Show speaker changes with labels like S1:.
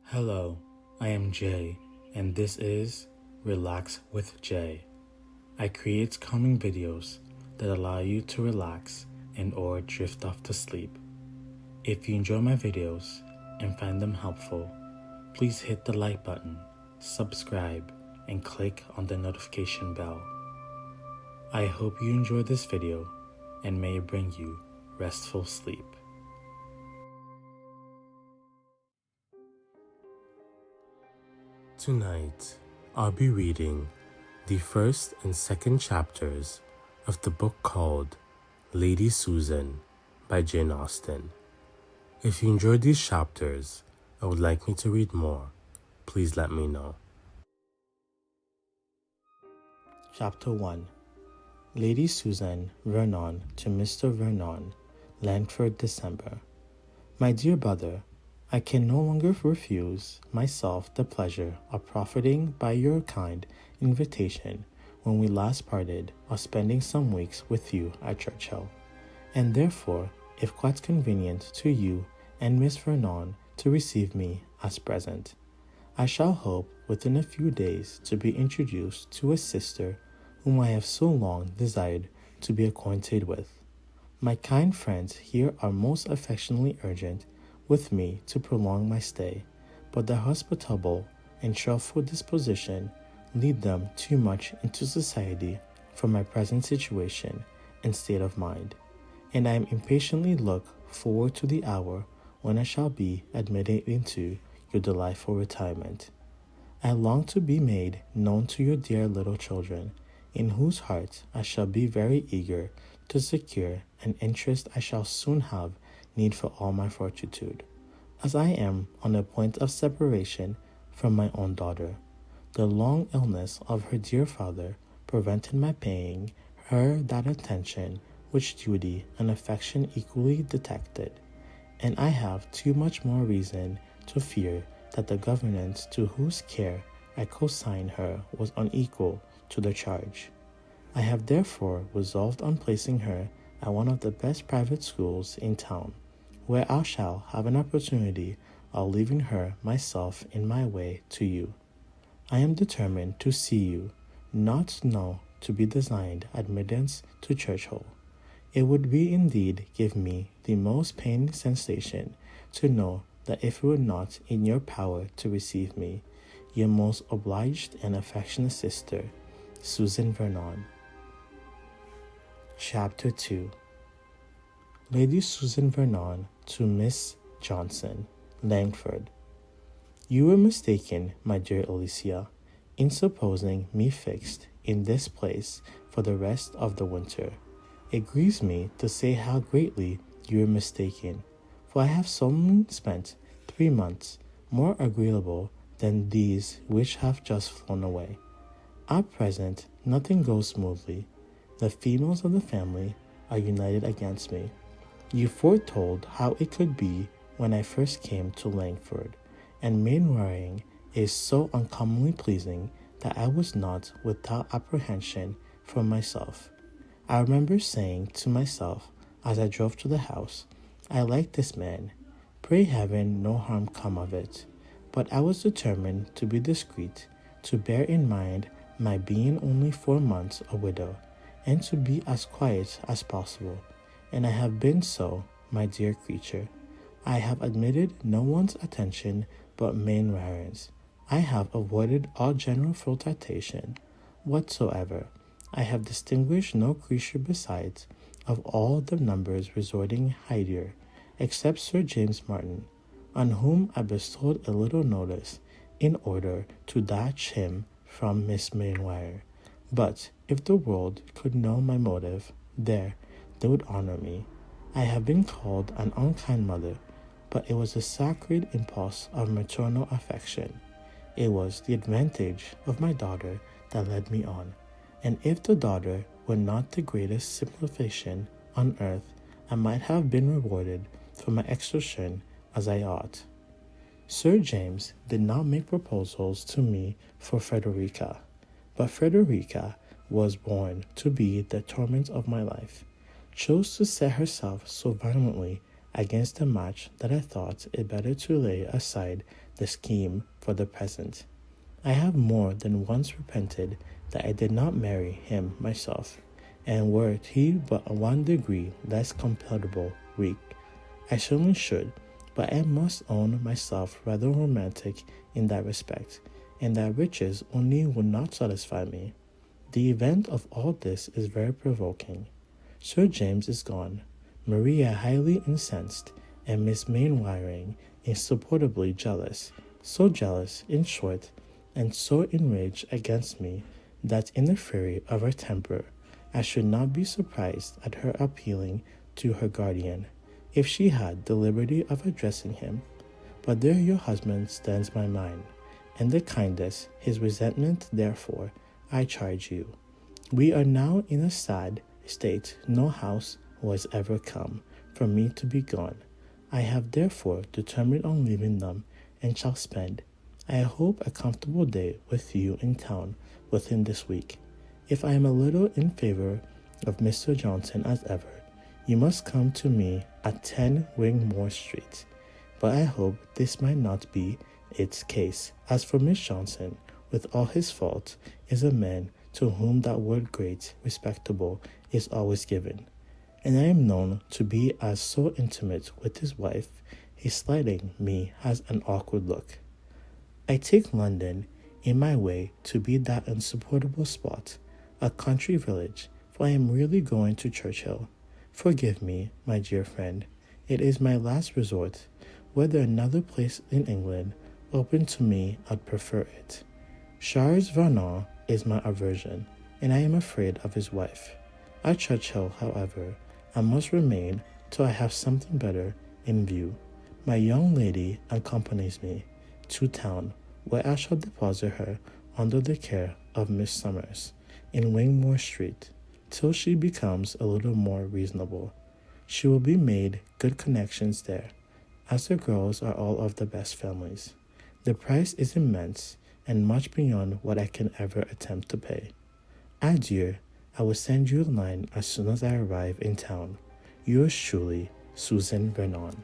S1: Hello, I am Jay, and this is Relax with Jay. I create calming videos that allow you to relax and or drift off to sleep. If you enjoy my videos and find them helpful, please hit the like button, subscribe, and click on the notification bell. I hope you enjoy this video and may it bring you restful sleep. Tonight, I'll be reading the first and second chapters of the book called Lady Susan by Jane Austen. If you enjoyed these chapters and would like me to read more, please let me know. Chapter 1. Lady Susan Vernon to Mr. Vernon, Langford, December. My dear brother, I can no longer refuse myself the pleasure of profiting by your kind invitation when we last parted of spending some weeks with you at Churchill, and therefore, if quite convenient to you and Miss Vernon to receive me as present, I shall hope within a few days to be introduced to a sister whom I have so long desired to be acquainted with. My kind friends here are most affectionately urgent with me to prolong my stay, but their hospitable and cheerful disposition lead them too much into society for my present situation and state of mind, and I am impatiently look forward to the hour when I shall be admitted into your delightful retirement. I long to be made known to your dear little children, in whose hearts I shall be very eager to secure an interest I shall soon have need for all my fortitude, as I am on the point of separation from my own daughter. The long illness of her dear father prevented my paying her that attention which duty and affection equally detected, and I have too much more reason to fear that the governance to whose care I consigned her was unequal to the charge. I have therefore resolved on placing her at one of the best private schools in town, where I shall have an opportunity of leaving her myself in my way to you. I am determined to see you, not now to be designed admittance to Churchill. It would be indeed give me the most painful sensation to know that if it were not in your power to receive me, your most obliged and affectionate sister, Susan Vernon. Chapter 2. Lady Susan Vernon to Miss Johnson, Langford. You were mistaken, my dear Alicia, in supposing me fixed in this place for the rest of the winter. It grieves me to say how greatly you were mistaken, for I have solemnly spent 3 months more agreeable than these which have just flown away. At present, nothing goes smoothly. The females of the family are united against me. You foretold how it could be when I first came to Langford, and Mainwaring is so uncommonly pleasing that I was not without apprehension for myself. I remember saying to myself as I drove to the house, I like this man. Pray heaven no harm come of it. But I was determined to be discreet, to bear in mind my being only 4 months a widow, and to be as quiet as possible. And I have been so, my dear creature. I have admitted no one's attention but Mainwaring's. I have avoided all general flirtation whatsoever. I have distinguished no creature besides of all the numbers resorting hither, except Sir James Martin, on whom I bestowed a little notice, in order to detach him from Miss Mainwaring. But if the world could know my motive, there they would honor me. I have been called an unkind mother, but it was a sacred impulse of maternal affection. It was the advantage of my daughter that led me on, and if the daughter were not the greatest simplification on earth, I might have been rewarded for my exertion as I ought. Sir James did not make proposals to me for Frederica, but Frederica was born to be the torment of my life, chose to set herself so violently against the match that I thought it better to lay aside the scheme for the present. I have more than once repented that I did not marry him myself, and were he but 1 degree less compatible weak, I certainly should, but I must own myself rather romantic in that respect, and that riches only would not satisfy me. The event of all this is very provoking. Sir James is gone, Maria highly incensed, and Miss Mainwaring insupportably jealous, so jealous, in short, and so enraged against me that in the fury of her temper I should not be surprised at her appealing to her guardian, if she had the liberty of addressing him. But there your husband stands by mine, and the kindest his resentment therefore, I charge you. We are now in a sad state no house was ever come for me to be gone. I have therefore determined on leaving them, and shall spend, I hope, a comfortable day with you in town within this week. If I am a little in favor of Mr. Johnson as ever, you must come to me at 10 Wingmore Street. But I hope this might not be its case. As for Miss Johnson, with all his faults, is a man to whom that word great, respectable, is always given. And I am known to be as so intimate with his wife, his slighting me has an awkward look. I take London in my way to be that insupportable spot, a country village, for I am really going to Churchill. Forgive me, my dear friend, it is my last resort. Whether another place in England open to me, I'd prefer it. Charles Vernon is my aversion, and I am afraid of his wife. At Churchill, however, I must remain till I have something better in view. My young lady accompanies me to town, where I shall deposit her under the care of Miss Summers in Wingmore Street, till she becomes a little more reasonable. She will be made good connections there, as the girls are all of the best families. The price is immense, and much beyond what I can ever attempt to pay. Adieu. I will send you a line as soon as I arrive in town. Yours truly, Susan Vernon.